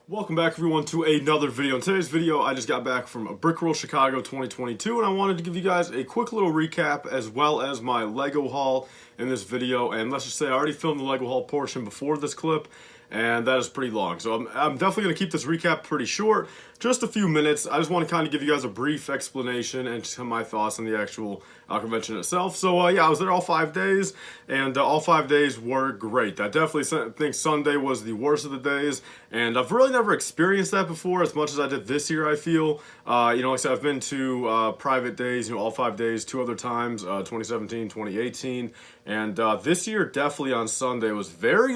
Welcome back everyone to another video. In today's video, I just got back from Brickworld Chicago 2022 and I wanted to give you guys a quick little recap as well as my Lego haul in this video. And let's just say I already filmed the Lego haul portion before this clip, and that is pretty long. So I'm definitely going to keep this recap pretty short, just a few minutes. I just want to kind of give you guys a brief explanation and some of my thoughts on the actual convention itself. So yeah, I was there all 5 days, and all 5 days were great. I definitely think Sunday was the worst of the days, and I've really never experienced that before as much as I did this year, I feel. Like I said, I've been to private days, all 5 days, 2 other times, 2017, 2018, and this year definitely on Sunday was very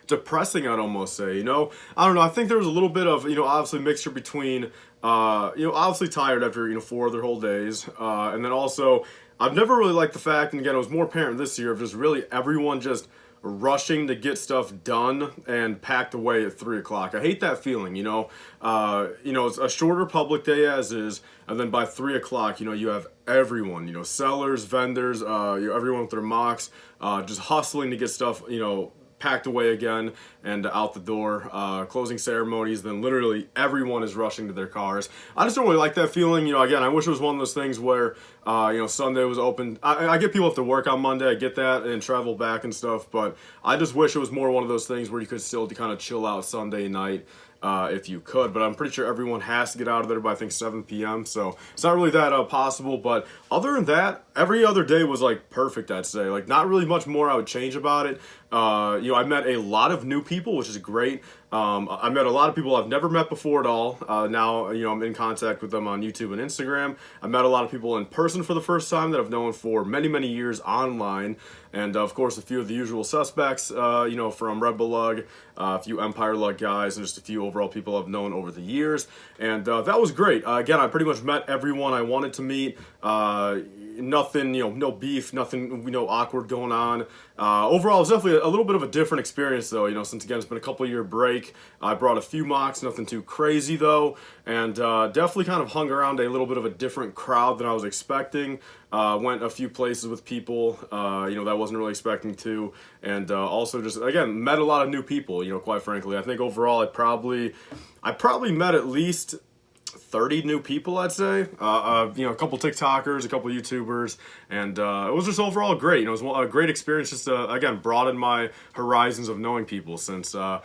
depressing, I'd almost say. I don't know, I think there was a little bit of obviously mixture between obviously tired after 4 other whole days, and then also I've never really liked the fact, and again it was more apparent this year, of just really everyone just rushing to get stuff done and packed away at 3 o'clock. I hate that feeling. It's a shorter public day as is, and then by 3 o'clock, you have everyone, sellers, vendors, everyone with their mocks, just hustling to get stuff, packed away again and out the door, closing ceremonies, then literally everyone is rushing to their cars. I just don't really like that feeling. Again, I wish it was one of those things where Sunday was open. I get people have to work on Monday, I get that, and travel back and stuff, but I just wish it was more one of those things where you could still kind of chill out Sunday night if you could. But I'm pretty sure everyone has to get out of there by I think 7 p.m. so it's not really that possible. But other than that, every other day was perfect, I'd say. Not really much more I would change about it. I met a lot of new people, which is great. I met a lot of people I've never met before at all. Now, I'm in contact with them on YouTube and Instagram. I met a lot of people in person for the first time that I've known for many, many years online. And of course, a few of the usual suspects, from Red Bull Lug, a few Empire Lug guys, and just a few overall people I've known over the years. And that was great. Again, I pretty much met everyone I wanted to meet. Nothing, no beef, nothing, awkward going on. Overall, it was definitely a little bit of a different experience, though, since, again, it's been a couple-year break. I brought a few mocks, nothing too crazy, though, and definitely kind of hung around a little bit of a different crowd than I was expecting. Went a few places with people, that I wasn't really expecting to, and also just, again, met a lot of new people, quite frankly. I think overall I probably met at least 30 new people, I'd say. A couple TikTokers, a couple YouTubers, and it was just overall great. It was a great experience, just to, again, broaden my horizons of knowing people, since, for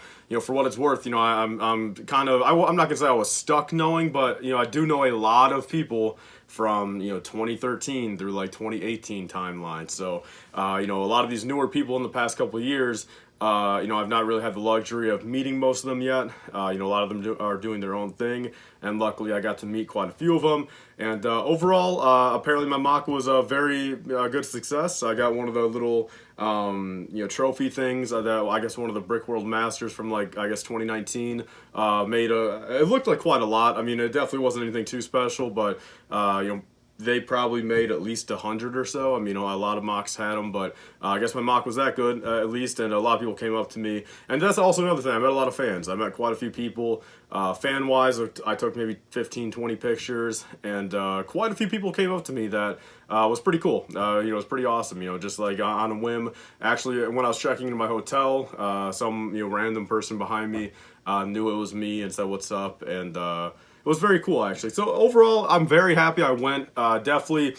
what it's worth, I'm not gonna say I was stuck knowing, but, I do know a lot of people from 2013 through 2018 timeline. So a lot of these newer people in the past couple of years, I've not really had the luxury of meeting most of them yet. A lot of them are doing their own thing, and luckily I got to meet quite a few of them. And overall, apparently my mock was a very good success. I got one of the little trophy things that I guess one of the Brickworld Masters from 2019 made it looked like quite a lot. I mean, it definitely wasn't anything too special, but they probably made at least 100 or so. I mean, a lot of mocks had them, but I guess my mock was that good, at least, and a lot of people came up to me. And that's also another thing. I met a lot of fans. I met quite a few people. Fan-wise, I took maybe 15, 20 pictures, and quite a few people came up to me that was pretty cool. It was pretty awesome, just on a whim. Actually, when I was checking into my hotel, some random person behind me knew it was me and said, "What's up?" And it was very cool, actually. So overall, I'm very happy I went. Definitely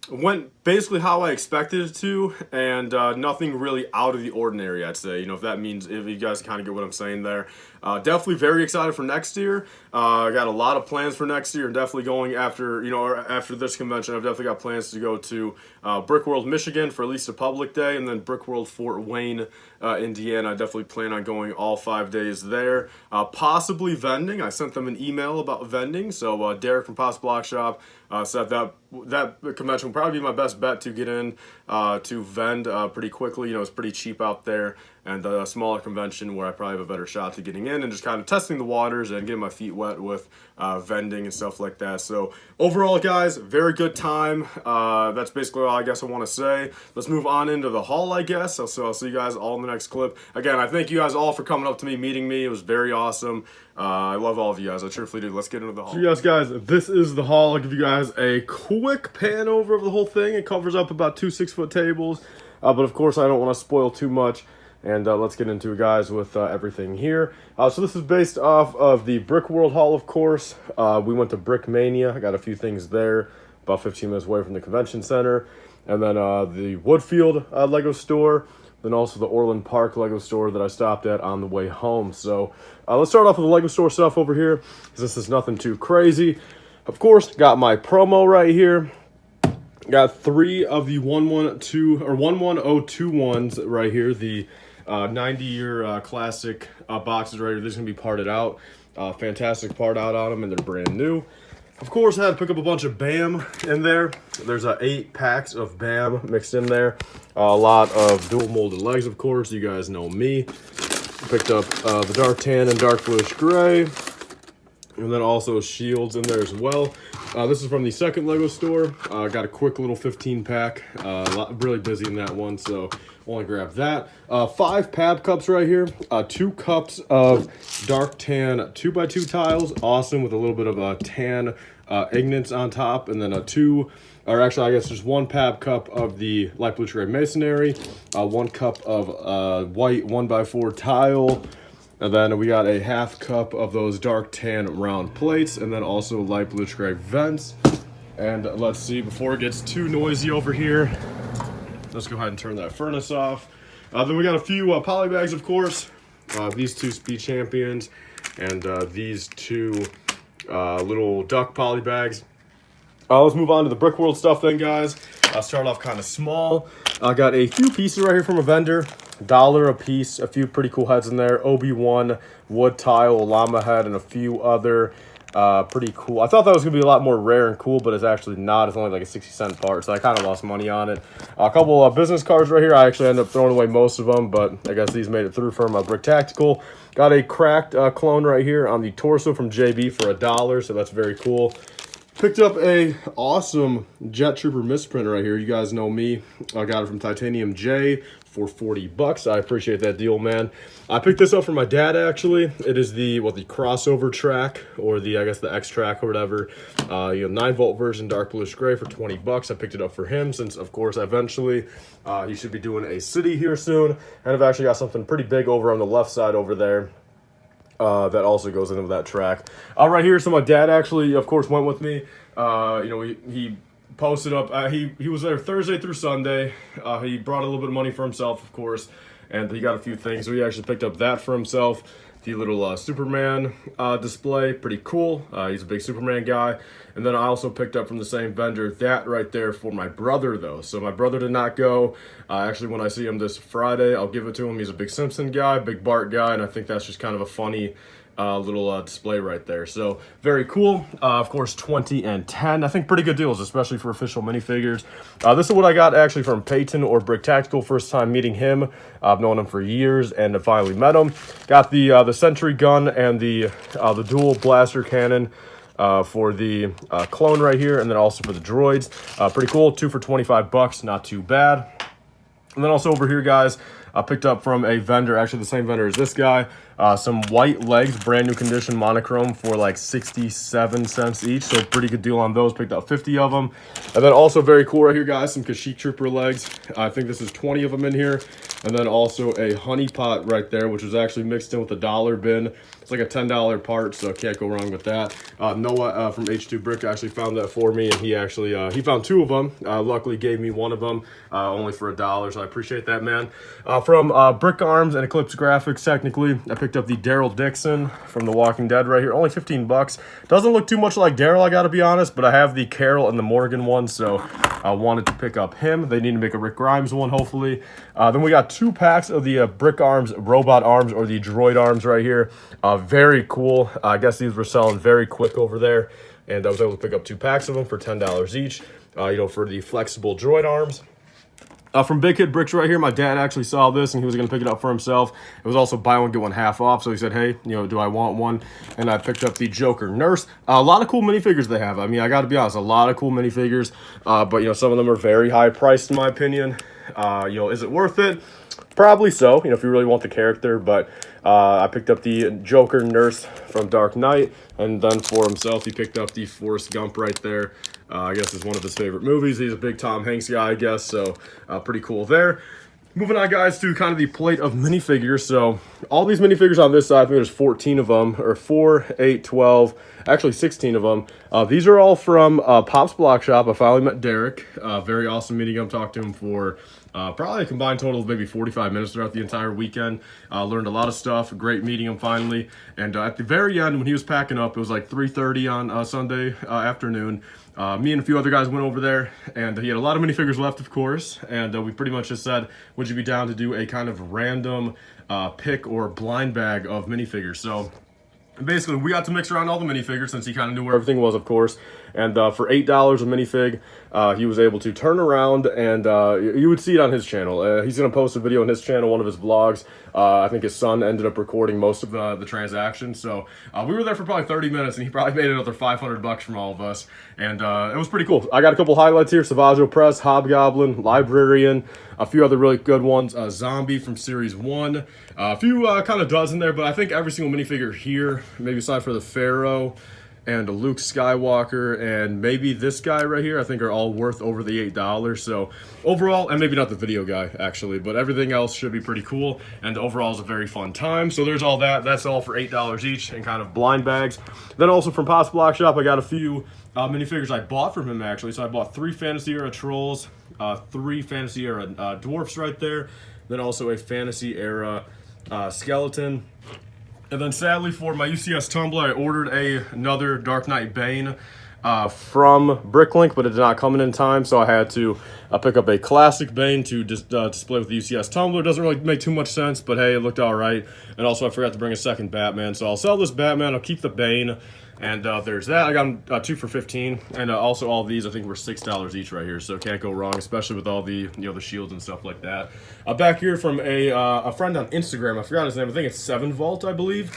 went basically how I expected it to, and nothing really out of the ordinary, I'd say. If you guys kind of get what I'm saying there. Definitely very excited for next year. I got a lot of plans for next year, and definitely going after, after this convention, I've definitely got plans to go to Brickworld, Michigan for at least a public day, and then Brickworld, Fort Wayne, Indiana. I definitely plan on going all 5 days there. Possibly vending. I sent them an email about vending, so Derek from Pops Block Shop said that convention will probably be my best bet to get in to vend pretty quickly. It's pretty cheap out there, and a smaller convention where I probably have a better shot to getting in and just kind of testing the waters and getting my feet wet with vending and stuff like that. So overall, guys, very good time. That's basically all I guess I want to say. Let's move on into the haul, I guess. So I'll see you guys all in the next clip. Again, I thank you guys all for coming up to me, meeting me. It was very awesome. I love all of you guys. I truthfully do. Let's get into the haul. So yes, guys, this is the haul. I'll give you guys a quick pan over of the whole thing. It covers up about 2 6-foot tables. But of course, I don't want to spoil too much And let's get into it, guys, with everything here. So this is based off of the Brickworld haul, of course. We went to Brickmania. I got a few things there, about 15 minutes away from the convention center. And then the Woodfield Lego store. Then also the Orland Park Lego store that I stopped at on the way home. So let's start off with the Lego store stuff over here, because this is nothing too crazy. Of course, got my promo right here. Got 3 of the 11021s right here. The 90-year classic boxes right here. These are going to be parted out. Fantastic part out on them, and they're brand new. Of course, I had to pick up a bunch of BAM in there. There's 8 packs of BAM mixed in there. A lot of dual molded legs, of course. You guys know me. Picked up the dark tan and dark bluish gray. And then also shields in there as well. This is from the second Lego store. Got a quick little 15-pack. Really busy in that one, so only grabbed that. 5 Pab cups right here. 2 cups of dark tan 2x2 tiles. Awesome, with a little bit of tan ignits on top. And then or actually, I guess just 1 Pab cup of the light blue gray masonry. 1 cup of white 1x4 tile. And then we got a 1/2 cup of those dark tan round plates, and then also light blue gray vents. And let's see, before it gets too noisy over here, let's go ahead and turn that furnace off. Then we got a few polybags, of course. These 2 Speed Champions, and these 2 little duck polybags. Let's move on to the Brickworld stuff then, guys. I'll start off kind of small. I got a few pieces right here from a vendor. $1 a piece, a few pretty cool heads in there. OB1, wood tile, llama head, and a few other pretty cool. I thought that was going to be a lot more rare and cool, but it's actually not. It's only like a 60-cent part, so I kind of lost money on it. A couple of business cards right here. I actually ended up throwing away most of them, but I guess these made it through from Brick Tactical. Got a cracked clone right here on the torso from JB for $1, so that's very cool. Picked up a awesome Jet Trooper misprint right here. You guys know me. I got it from Titanium J for $40. I appreciate that deal, man. I picked this up for my dad, actually. It is the crossover track, or I guess the X track or whatever. 9-volt version, dark bluish gray for $20. I picked it up for him since, of course, eventually he should be doing a city here soon. And I've actually got something pretty big over on the left side over there. That also goes into that track. Right here, so my dad actually, of course, went with me. He posted up. He was there Thursday through Sunday. He brought a little bit of money for himself, of course, and he got a few things. So he actually picked up that for himself. The little Superman display, pretty cool. He's a big Superman guy. And then I also picked up from the same vendor that right there for my brother, though. So my brother did not go. Actually, when I see him this Friday, I'll give it to him. He's a big Simpson guy, big Bart guy, and I think that's just kind of a funny little display right there. So very cool. Of course, 20 and 10. I think pretty good deals, especially for official minifigures. This is what I got actually from Peyton or Brick Tactical. First time meeting him. I've known him for years and I finally met him. Got the Sentry gun and the dual blaster cannon for the clone right here, and then also for the droids. Pretty cool. 2 for $25. Not too bad. And then also over here, guys, I picked up from a vendor, actually the same vendor as this guy, some white legs, brand new condition, monochrome for like 67 cents each. So pretty good deal on those. Picked up 50 of them. And then also very cool right here, guys, some Kashyyyk Trooper legs. I think this is 20 of them in here. And then also a honey pot right there, which was actually mixed in with a $1 bin. It's like a $10 part, so can't go wrong with that. Noah from H2 Brick actually found that for me, and he actually he found 2 of them. Luckily gave me 1 of them, only for $1, so I appreciate that, man. From Brick Arms and Eclipse Graphics, technically, I picked up the Daryl Dixon from The Walking Dead right here, only 15 bucks. Doesn't look too much like Daryl, I gotta be honest, but I have the Carol and the Morgan one, so I wanted to pick up him. They need to make a Rick Grimes one, hopefully. Then we got 2 packs of the Brick Arms Robot Arms, or the Droid Arms right here. Very cool. I guess these were selling very quick over there, and I was able to pick up 2 packs of them for $10 each, for the flexible droid arms. From Big Kid Bricks right here, my dad actually saw this and he was going to pick it up for himself. It was also buy one, get one half off. So he said, hey, do I want one? And I picked up the Joker Nurse. A lot of cool minifigures they have. I mean, I got to be honest, a lot of cool minifigures. But, some of them are very high priced in my opinion. Is it worth it? Probably so, if you really want the character, but I picked up the Joker Nurse from Dark Knight, and then for himself, he picked up the Forrest Gump right there. I guess it's one of his favorite movies. He's a big Tom Hanks guy, I guess, so pretty cool there. Moving on, guys, to kind of the plate of minifigures. So all these minifigures on this side, I think there's 14 of them, or 4, 8, 12, actually 16 of them. These are all from Pop's Block Shop. I finally met Derek. Very awesome meeting him. Talked to him for probably a combined total of maybe 45 minutes throughout the entire weekend. Learned a lot of stuff. Great meeting him finally. And at the very end, when he was packing up, it was like 3:30 on Sunday afternoon. Me and a few other guys went over there, and he had a lot of minifigures left, of course, and we pretty much just said, would you be down to do a kind of random pick or blind bag of minifigures? So basically, we got to mix around all the minifigures since he kind of knew where everything was, of course. And for $8 a minifig, he was able to turn around, and you would see it on his channel. He's going to post a video on his channel, one of his vlogs. I think his son ended up recording most of the transaction. So we were there for probably 30 minutes, and he probably made another $500 from all of us. And it was pretty cool. I got a couple highlights here. Savaggio Press, Hobgoblin, Librarian, a few other really good ones. Zombie from Series 1. A few kind of dozen there, but I think every single minifigure here, maybe aside for the Pharaoh and a Luke Skywalker and maybe this guy right here, I think are all worth over the $8. So overall, and maybe not the video guy actually, but everything else should be pretty cool. And overall is a very fun time. So there's all that. That's all for $8 each in kind of blind bags. Then also from Pop's Block Shop, I got a few minifigures I bought from him actually. So I bought 3 Fantasy Era Trolls, 3 Fantasy Era Dwarfs right there. Then also a Fantasy Era Skeleton. And then sadly for my UCS tumbler, I ordered another Dark Knight Bane from Bricklink, but it did not come in time, so I had to pick up a classic Bane to display with the UCS tumbler. Doesn't really make too much sense, but hey, it looked all right. And also I forgot to bring a second Batman, so I'll sell this Batman, I'll keep the Bane. And there's that. I got them 2 for $15, and also all of these I think were $6 each right here, so can't go wrong, especially with all the the shields and stuff like that. Back here from a friend on Instagram, I forgot his name. I think it's 7 Vault, I believe.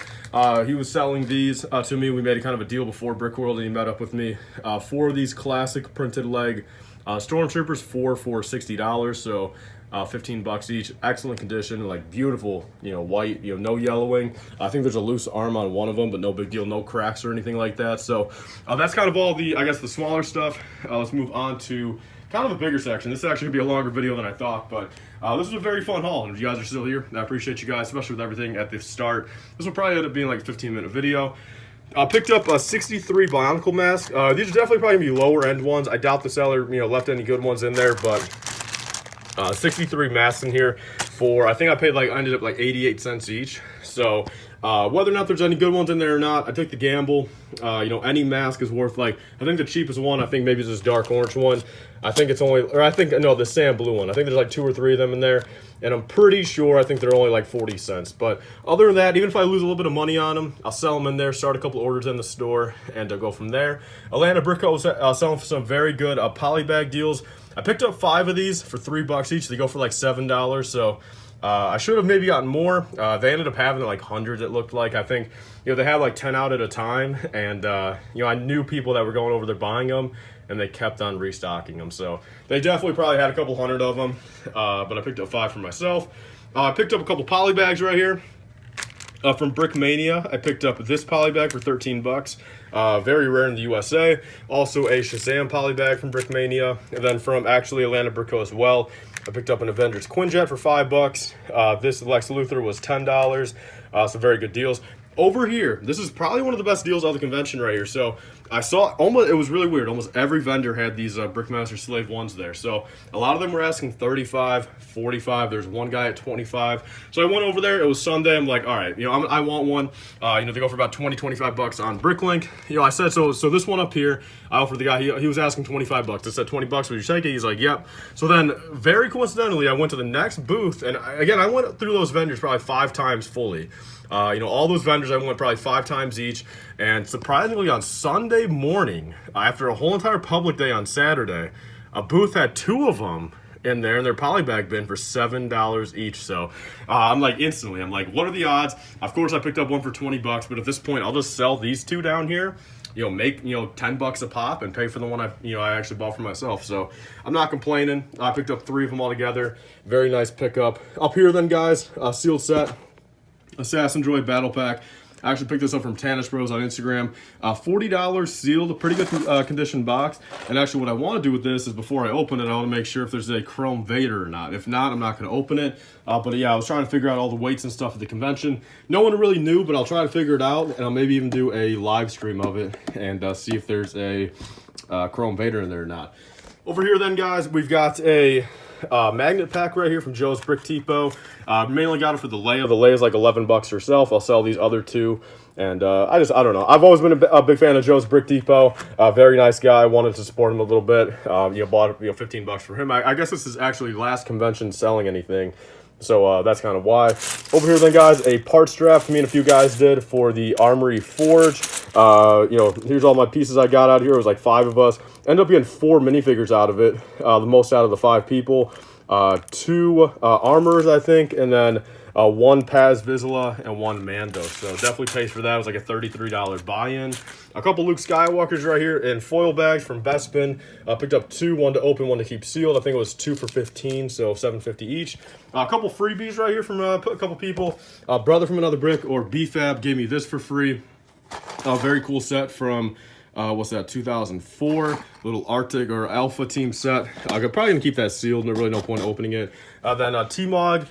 He was selling these to me. We made a kind of a deal before Brickworld, and he met up with me. 4 of these classic printed leg Stormtroopers, 4 for $60. So. $15 each, excellent condition, like beautiful, white, no yellowing. I think there's a loose arm on one of them, but no big deal, no cracks or anything like that. So that's kind of all the, I guess, the smaller stuff. Let's move on to kind of a bigger section. This actually could be a longer video than I thought, but this was a very fun haul. And if you guys are still here, I appreciate you guys, especially with everything at the start. This will probably end up being like a 15-minute video. I picked up a 63 Bionicle mask. These are definitely probably gonna be lower end ones. I doubt the seller, left any good ones in there, but 63 masks in here for, I think I paid I ended up like 88 cents each. So whether or not there's any good ones in there or not, I took the gamble. Any mask is worth I think the cheapest one, I think maybe it's this dark orange one. I think it's only, or I think, no, the sand blue one. I think there's 2 or 3 of them in there. And I'm pretty sure I think they're only 40 cents. But other than that, even if I lose a little bit of money on them, I'll sell them in there, start a couple orders in the store, and go from there. Atlanta Brickworld was selling for some very good Polybag deals. I picked up 5 of these for $3 each. They go for $7. So I should have maybe gotten more. They ended up having hundreds, it looked like. I think, they had 10 out at a time. And, I knew people that were going over there buying them, and they kept on restocking them. So they definitely probably had a couple hundred of them. But I picked up 5 for myself. I picked up a couple Polybags right here. From BrickMania, I picked up this Polybag for $13. Very rare in the USA. Also a Shazam Polybag from BrickMania. And then from actually Atlanta Brickco as well, I picked up an Avengers Quinjet for $5. This Lex Luthor was $10. Some very good deals. Over here, this is probably one of the best deals of the convention right here. So I saw it was really weird. Almost every vendor had these BrickMaster Slave 1s there. So a lot of them were asking $35, $45. There's one guy at $25. So I went over there. It was Sunday. I'm like, all right, I want one. They go for about $20, $25 on Bricklink. I said, so this one up here, I offered the guy, he was asking $25. I said, $20, would you take it? He's like, yep. So then, very coincidentally, I went to the next booth. And again, I went through those vendors probably 5 times fully. All those vendors, I went probably 5 times each. And surprisingly, on Sunday morning, after a whole entire public day on Saturday, a booth had 2 of them in there in their Polybag bin for $7 each. So I'm instantly, what are the odds? Of course, I picked up one for $20, but at this point, I'll just sell these 2 down here. Make $10 a pop and pay for the one I actually bought for myself. So I'm not complaining. I picked up 3 of them all together. Very nice pickup. Up here then, guys, sealed set. Assassin Droid Battle Pack. I actually picked this up from Tannish Bros on Instagram. $40 sealed, a pretty good condition box. And actually what I want to do with this is before I open it, I want to make sure if there's a Chrome Vader or not. If not, I'm not going to open it. But yeah, I was trying to figure out all the weights and stuff at the convention. No one really knew, but I'll try to figure it out. And I'll maybe even do a live stream of it and see if there's a Chrome Vader in there or not. Over here then, guys, we've got a magnet pack right here from Joe's Brick Depot. Mainly got it for the Leia. The Leia is like 11 bucks herself. I'll sell these other two. And I don't know. I've always been a big fan of Joe's Brick Depot. Very nice guy. Wanted to support him a little bit. Bought 15 bucks for him. I guess this is actually last convention selling anything. So that's kind of why. Over here then, guys, a parts draft me and a few guys did for the Armory Forge. Here's all my pieces I got out here. It was like 5 of us. Ended up getting 4 minifigures out of it. The most out of the 5 people. 2 armors, I think, and then 1 Paz Vizsla and 1 Mando. So definitely pays for that. It was like a $33 buy-in. A couple Luke Skywalkers right here in foil bags from Bespin. Picked up 2, 1 to open, 1 to keep sealed. I think it was 2 for 15, so $7.50 each. A couple freebies right here from a couple people. Brother from Another Brick, or BFAB, gave me this for free. A very cool set from what's that, 2004 little Arctic or Alpha team set. I'm probably gonna keep that sealed. No, really no point opening it. Then T-Mog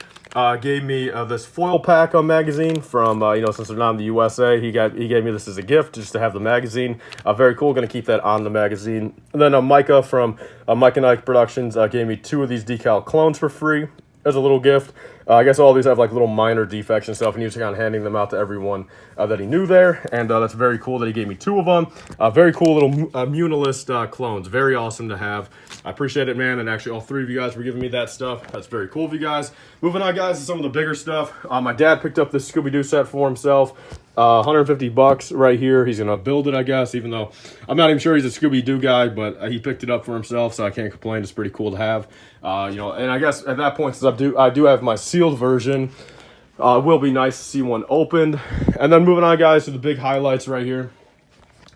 gave me this foil pack magazine from since they're not in the USA, he gave me this as a gift just to have the magazine. Very cool. Gonna keep that on the magazine. And then Micah from Mike and Ike Productions gave me 2 of these decal clones for free as a little gift. I guess all these have like little minor defects and stuff, and he was kind of handing them out to everyone that he knew there, and that's very cool that he gave me 2 of them. Very cool little Munilist clones. Very awesome to have. I appreciate it, man, and actually all 3 of you guys were giving me that stuff. That's very cool of you guys. Moving on, guys, to some of the bigger stuff. My dad picked up this Scooby-Doo set for himself. 150 bucks right here. He's gonna build it, I guess, even though I'm not even sure he's a Scooby-Doo guy, but he picked it up for himself, so I can't complain. It's pretty cool to have. And I guess at that point, since I do have my sealed version, it will be nice to see one opened. And then moving on, guys, to the big highlights right here.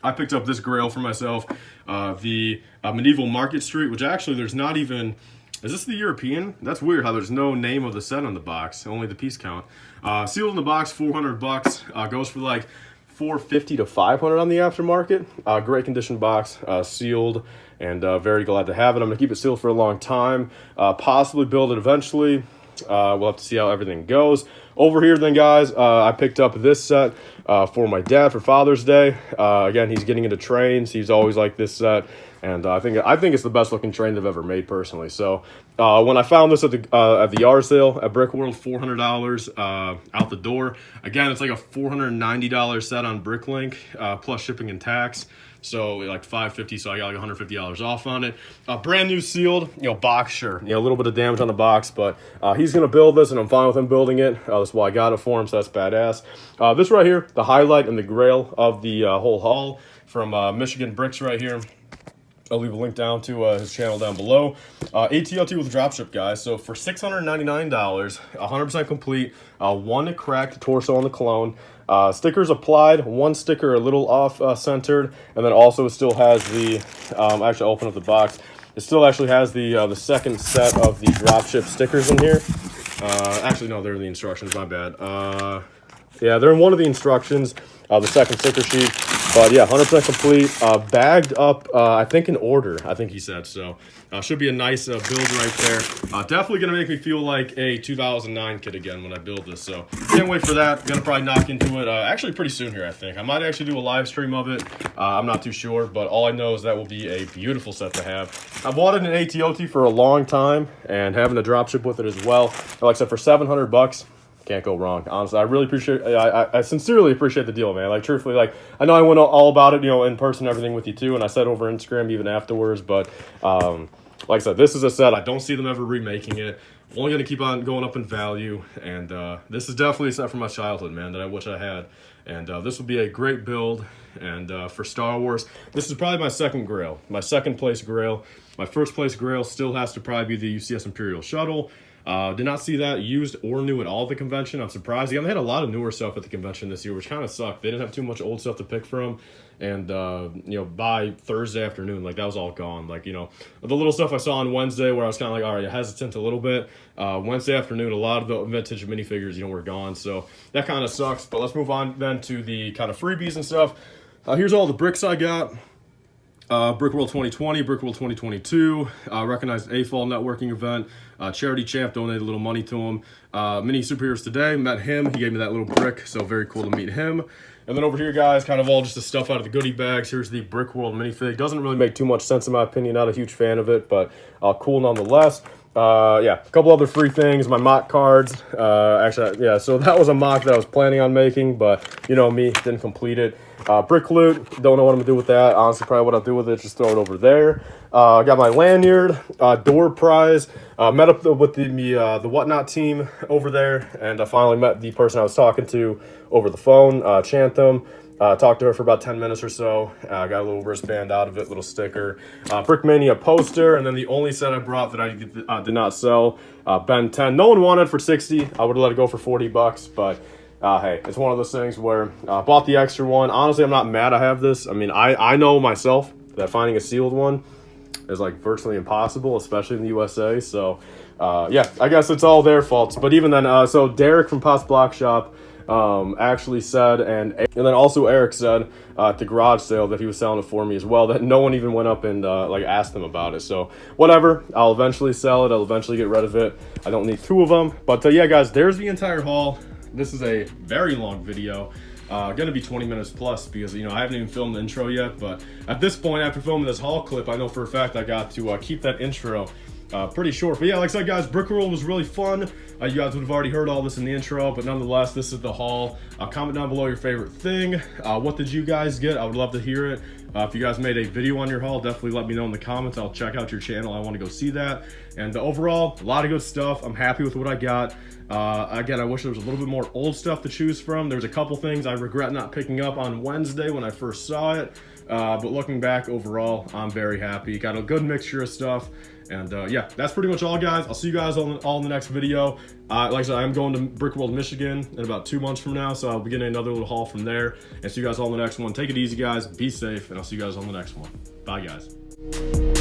I picked up this Grail for myself, the Medieval Market Street, which actually there's not even. Is this the European? That's weird how there's no name of the set on the box, only the piece count. Sealed in the box, 400 bucks. Goes for like 450 to 500 on the aftermarket. Great condition box, sealed, and very glad to have it. I'm gonna keep it sealed for a long time. Possibly build it eventually. We'll have to see how everything goes. Over here then, guys, I picked up this set for my dad for Father's Day. Again, he's getting into trains. He's always liked this set. And I think it's the best looking train they've ever made personally. So when I found this at the yard sale at Brickworld, $400 out the door. Again, it's like a $490 set on Bricklink plus shipping and tax. So like $550, so I got like $150 off on it. Brand new sealed, box, sure. A little bit of damage on the box, but he's gonna build this, and I'm fine with him building it. That's why I got it for him, so that's badass. This right here, the highlight and the grail of the whole haul from Michigan Bricks right here. I'll leave a link down to his channel down below. ATLT with dropship, guys. So for $699, 100% complete, 1 cracked torso on the clone, stickers applied, 1 sticker a little off centered, and then also it still has the, actually I'll open up the box. It still actually has the second set of the dropship stickers in here. Actually, no, they're in the instructions, my bad. Yeah, they're in one of the instructions, the second sticker sheet. But yeah, 100% complete, bagged up, I think in order, I think he said. So should be a nice build right there. Definitely going to make me feel like a 2009 kid again when I build this. So can't wait for that. Going to probably knock into it actually pretty soon here, I think. I might actually do a live stream of it. I'm not too sure, but all I know is that will be a beautiful set to have. I bought it in ATOT for a long time and having a dropship with it as well. Like I said, for 700 bucks. Can't go wrong. Honestly, I really appreciate. I sincerely appreciate the deal, man. Like truthfully, like I know I went all about it, in person, everything with you too, and I said over Instagram even afterwards. But like I said, this is a set. I don't see them ever remaking it. Only going to keep on going up in value, and this is definitely a set from my childhood, man, that I wish I had. And this will be a great build. And for Star Wars, this is probably my second Grail, my second place Grail. My first place Grail still has to probably be the UCS Imperial Shuttle. Did not see that used or new at all at the convention. I'm surprised. Again, they had a lot of newer stuff at the convention this year, which kind of sucked. They didn't have too much old stuff to pick from. And, you know, by Thursday afternoon, like, that was all gone. Like, you know, the little stuff I saw on Wednesday where I was kind of like, all right, hesitant a little bit. Wednesday afternoon, a lot of the vintage minifigures, you know, were gone. So that kind of sucks. But let's move on then to the kind of freebies and stuff. Here's all the bricks I got. Brickworld 2020, Brickworld 2022, recognized AFOL networking event, Charity Champ donated a little money to him. Mini Superheroes Today, met him, he gave me that little brick, so very cool to meet him. And then over here, guys, kind of all just the stuff out of the goodie bags. Here's the Brickworld minifig. Doesn't really make too much sense in my opinion, not a huge fan of it, but cool nonetheless. Yeah, a couple other free things, my mock cards. Actually, yeah, so that was a mock that I was planning on making, but you know me, didn't complete it. Brick loot, don't know what I'm gonna do with that. Honestly, probably what I'll do with it, just throw it over there. Got my lanyard, door prize. Met up with the Whatnot team over there, and I finally met the person I was talking to over the phone, Chantham. Talked to her for about 10 minutes or so. Got a little wristband out of it, little sticker. Brickmania poster, and then the only set I brought that I did not sell, Ben 10. No one wanted for 60. I would have let it go for 40 bucks, but hey, it's one of those things where bought the extra one. Honestly, I'm not mad I have this. I mean, I know myself that finding a sealed one is like virtually impossible, especially in the USA. So yeah, I guess it's all their faults. But even then, so Derek from Potts Block Shop actually said, and then also Eric said at the garage sale that he was selling it for me as well, that no one even went up and like asked them about it. So whatever, I'll eventually sell it, I'll eventually get rid of it. I don't need two of them. But yeah, guys, there's the entire haul. This is a very long video, gonna be 20 minutes plus, because you know I haven't even filmed the intro yet. But at this point, after filming this haul clip, I know for a fact I got to keep that intro pretty short. But yeah, like I said, guys, Brickworld was really fun. You guys would have already heard all this in the intro, but nonetheless, this is the haul. Comment down below your favorite thing. What did you guys get? I would love to hear it. If you guys made a video on your haul, definitely let me know in the comments. I'll check out your channel. I want to go see that. And overall, a lot of good stuff. I'm happy with what I got. Again, I wish there was a little bit more old stuff to choose from. There's a couple things I regret not picking up on Wednesday when I first saw it. But looking back, overall, I'm very happy. Got a good mixture of stuff. And yeah, that's pretty much all, guys. I'll see you guys all in the next video. Like I said, I'm going to Brickworld, Michigan in about 2 months from now, so I'll be getting another little haul from there. And see you guys all in the next one. Take it easy, guys. Be safe, and I'll see you guys on the next one. Bye, guys.